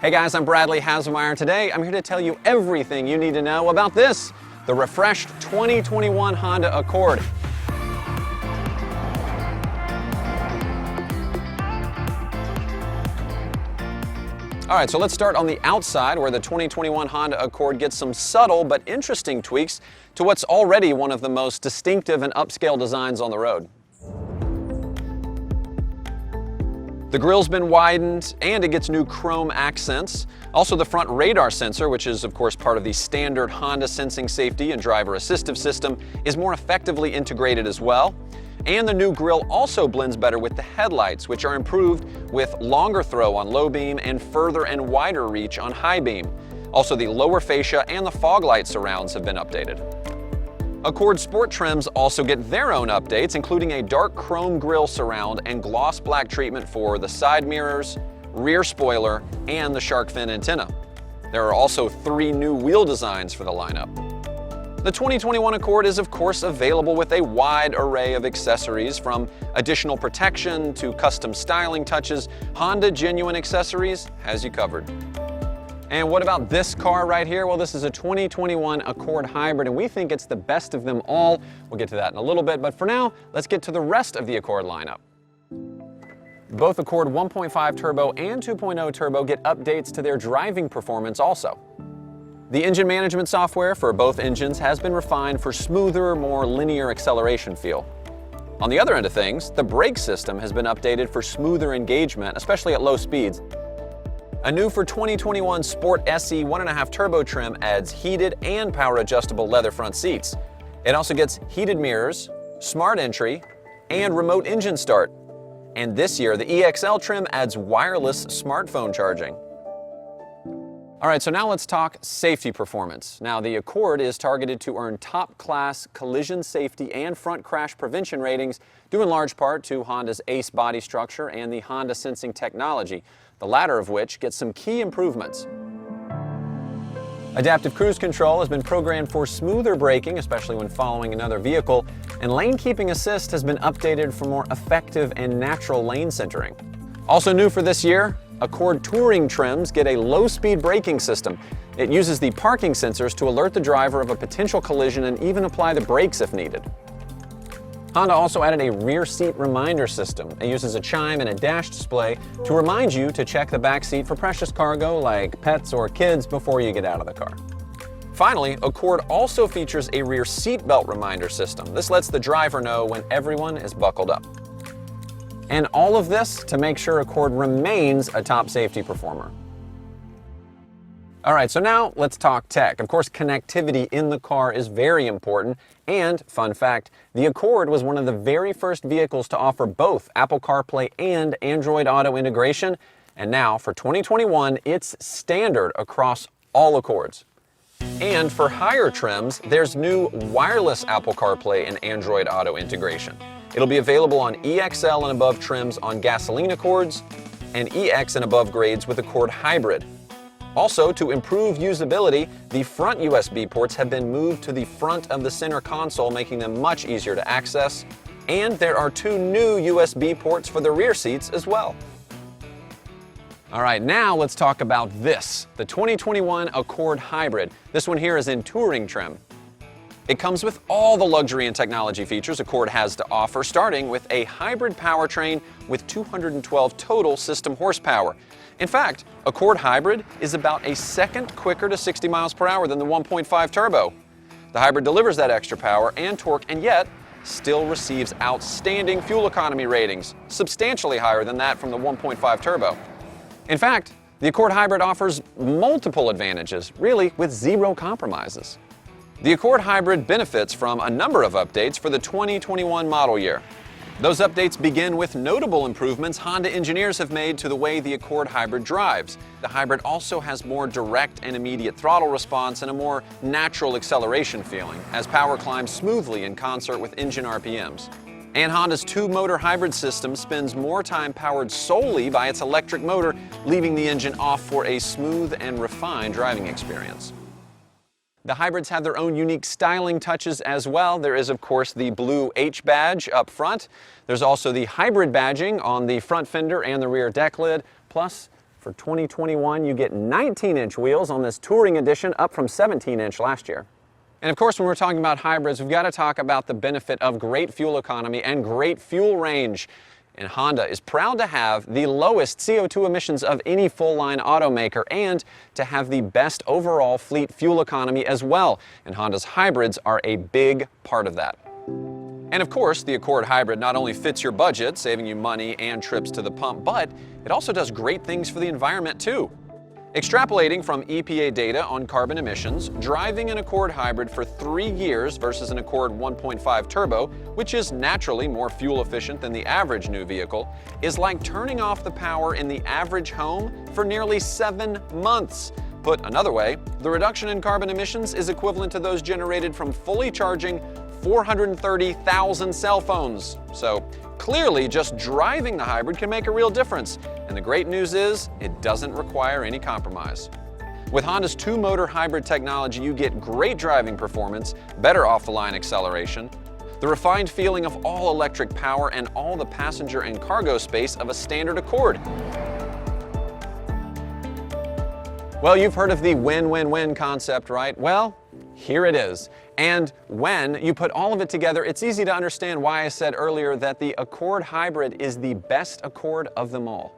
Hey guys, I'm Bradley Haselmeyer. Today I'm here to tell you everything you need to know about this, the refreshed 2021 Honda Accord. All right, so let's start on the outside where the 2021 Honda Accord gets some subtle but interesting tweaks to what's already one of the most distinctive and upscale designs on the road. The grille's been widened and it gets new chrome accents. Also the front radar sensor, which is of course part of the standard Honda sensing safety and driver assistive system, is more effectively integrated as well. And the new grille also blends better with the headlights, which are improved with longer throw on low beam and further and wider reach on high beam. Also the lower fascia and the fog light surrounds have been updated. Accord Sport trims also get their own updates, including a dark chrome grille surround and gloss black treatment for the side mirrors, rear spoiler, and the shark fin antenna. There are also 3 new wheel designs for the lineup. The 2021 Accord is of course available with a wide array of accessories, from additional protection to custom styling touches. Honda Genuine Accessories has you covered. And what about this car right here? Well, this is a 2021 Accord Hybrid, and we think it's the best of them all. We'll get to that in a little bit, but for now, let's get to the rest of the Accord lineup. Both Accord 1.5 Turbo and 2.0 Turbo get updates to their driving performance also. The engine management software for both engines has been refined for smoother, more linear acceleration feel. On the other end of things, the brake system has been updated for smoother engagement, especially at low speeds. A new for 2021 Sport SE 1.5 Turbo trim adds heated and power-adjustable leather front seats. It also gets heated mirrors, smart entry, and remote engine start. And this year, the EXL trim adds wireless smartphone charging. All right, so now let's talk safety performance. Now, the Accord is targeted to earn top-class collision safety and front crash prevention ratings, due in large part to Honda's ACE body structure and the Honda sensing technology, the latter of which gets some key improvements. Adaptive cruise control has been programmed for smoother braking, especially when following another vehicle, and lane keeping assist has been updated for more effective and natural lane centering. Also new for this year, Accord Touring trims get a low-speed braking system. It uses the parking sensors to alert the driver of a potential collision and even apply the brakes if needed. Honda also added a rear seat reminder system. It uses a chime and a dash display to remind you to check the back seat for precious cargo like pets or kids before you get out of the car. Finally, Accord also features a rear seat belt reminder system. This lets the driver know when everyone is buckled up. And all of this to make sure Accord remains a top safety performer. All right, so now let's talk tech. Of course, connectivity in the car is very important. And, fun fact, the Accord was one of the very first vehicles to offer both Apple CarPlay and Android Auto integration. And now, for 2021, it's standard across all Accords. And for higher trims, there's new wireless Apple CarPlay and Android Auto integration. It'll be available on EXL and above trims on gasoline Accords, and EX and above grades with Accord Hybrid. Also, to improve usability, the front USB ports have been moved to the front of the center console, making them much easier to access. And there are 2 new USB ports for the rear seats as well. All right, now let's talk about this, the 2021 Accord Hybrid. This one here is in touring trim. It comes with all the luxury and technology features Accord has to offer, starting with a hybrid powertrain with 212 total system horsepower. In fact, Accord Hybrid is about a second quicker to 60 miles per hour than the 1.5 Turbo. The Hybrid delivers that extra power and torque, and yet still receives outstanding fuel economy ratings, substantially higher than that from the 1.5 Turbo. In fact, the Accord Hybrid offers multiple advantages, really with zero compromises. The Accord Hybrid benefits from a number of updates for the 2021 model year. Those updates begin with notable improvements Honda engineers have made to the way the Accord Hybrid drives. The Hybrid also has more direct and immediate throttle response and a more natural acceleration feeling, as power climbs smoothly in concert with engine RPMs. And Honda's 2-motor hybrid system spends more time powered solely by its electric motor, leaving the engine off for a smooth and refined driving experience. The hybrids have their own unique styling touches as well. There is, of course, the blue H badge up front. There's also the hybrid badging on the front fender and the rear deck lid, plus For 2021, you get 19-inch wheels on this Touring Edition, up from 17-inch last year. And of course, when we're talking about hybrids, we've got to talk about the benefit of great fuel economy and great fuel range. And Honda is proud to have the lowest CO2 emissions of any full-line automaker and to have the best overall fleet fuel economy as well. And Honda's hybrids are a big part of that. And of course, the Accord Hybrid not only fits your budget, saving you money and trips to the pump, but it also does great things for the environment too. Extrapolating from EPA data on carbon emissions, driving an Accord Hybrid for 3 years versus an Accord 1.5 Turbo, which is naturally more fuel efficient than the average new vehicle, is like turning off the power in the average home for nearly 7 months. Put another way, the reduction in carbon emissions is equivalent to those generated from fully charging 430,000 cell phones. So clearly, just driving the hybrid can make a real difference. And the great news is, it doesn't require any compromise. With Honda's 2-motor hybrid technology, you get great driving performance, better off-the-line acceleration, the refined feeling of all-electric power, and all the passenger and cargo space of a standard Accord. Well, you've heard of the win-win-win concept, right? Well, here it is. And when you put all of it together, it's easy to understand why I said earlier that the Accord Hybrid is the best Accord of them all.